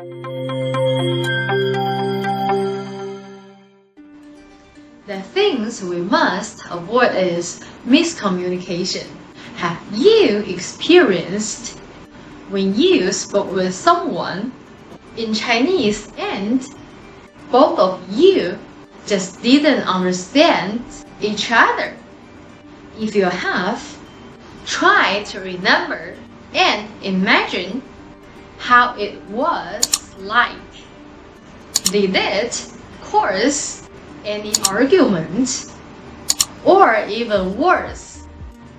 The things we must avoid is miscommunication. Have you experienced when you spoke with someone in Chinese and both of you just didn't understand each other? If you have, try to remember and imagine how it was like. Did it cause any argument, or even worse,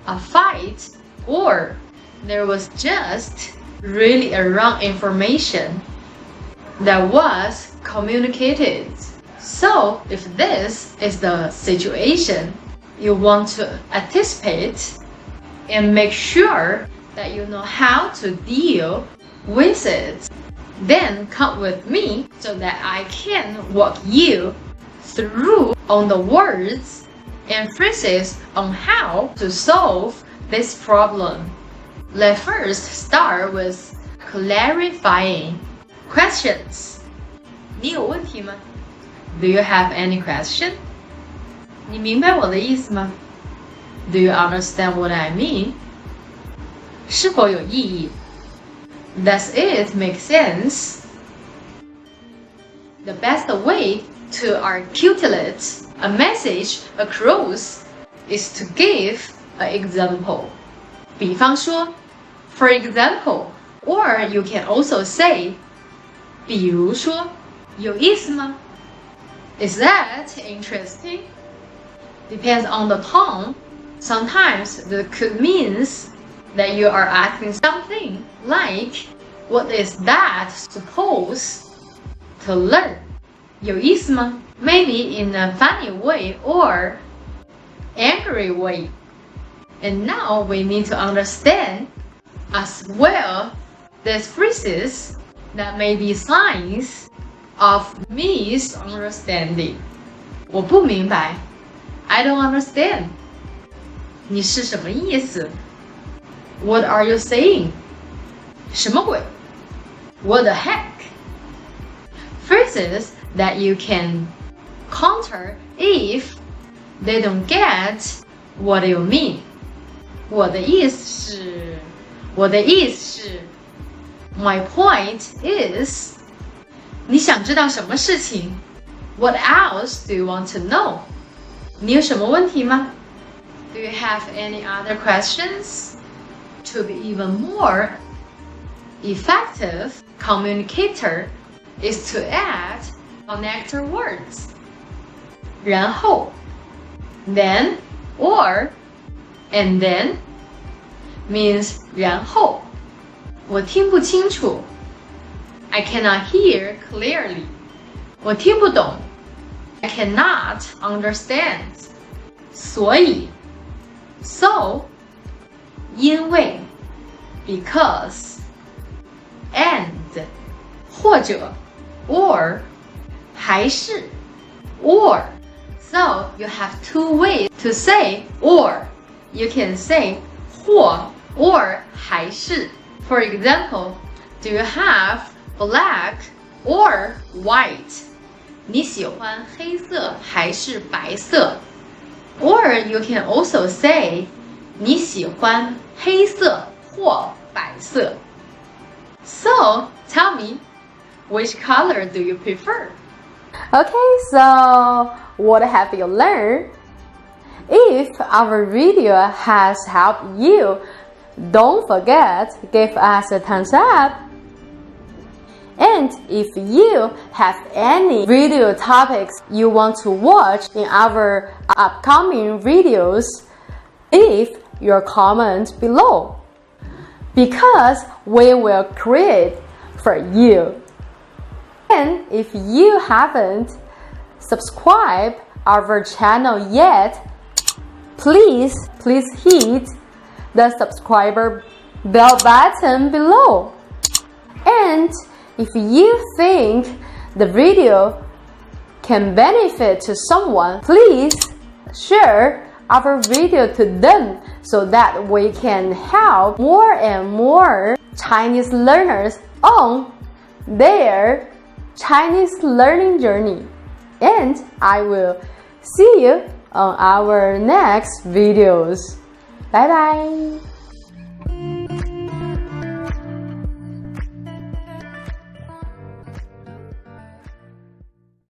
a fight, or there was just really a wrong information that was communicated? So if this is the situation, you want to anticipate and make sure that you know how to deal with it. Then come with me so that I can walk you through on the words and phrases on how to solve this problem. Let's first start with clarifying questions. 你有问题吗? Do you have any question? 你明白我的意思吗? Do you understand what I mean? 是否有意义? Does it make sense? The best way to articulate a message across is to give an example. 比方说, for example, or you can also say, 比如说, 有意思吗? Is that interesting? Depends on the tone. Sometimes the could means that you are asking something like, what is that supposed to learn? 有意思吗? Maybe in a funny way or angry way. And now we need to understand as well these phrases that may be signs of misunderstanding. 我不明白. I don't understand. 你是什么意思? What are you saying? 什么鬼? What the heck? Phrases that you can counter if they don't get what you mean. 我的意思是 My point is 你想知道什么事情? What else do you want to know? 你有什么问题吗? Do you have any other questions? To be even more effective communicator is to add connector words. 然后 then, or, and then means 然后 我听不清楚 I cannot hear clearly 我听不懂 I cannot understand 所以 so 因为 because and 或者 or 还是 or So you have two ways to say or. You can say 或 or 还是. For example, do you have black or white? 你喜欢黑色还是白色? Or you can also say 你喜欢黑色或白色. So tell me, which color do you prefer? Okay, so what have you learned? If our video has helped you, don't forget to give us a thumbs up. And if you have any video topics you want to watch in our upcoming videos, leave your comment below, because we will create for you. And if you haven't subscribed our channel yet, please hit the subscriber bell button below. And if you think the video can benefit to someone, please share our video to them so that we can help more and more Chinese learners on their Chinese learning journey. And I will see you on our next videos. Bye bye.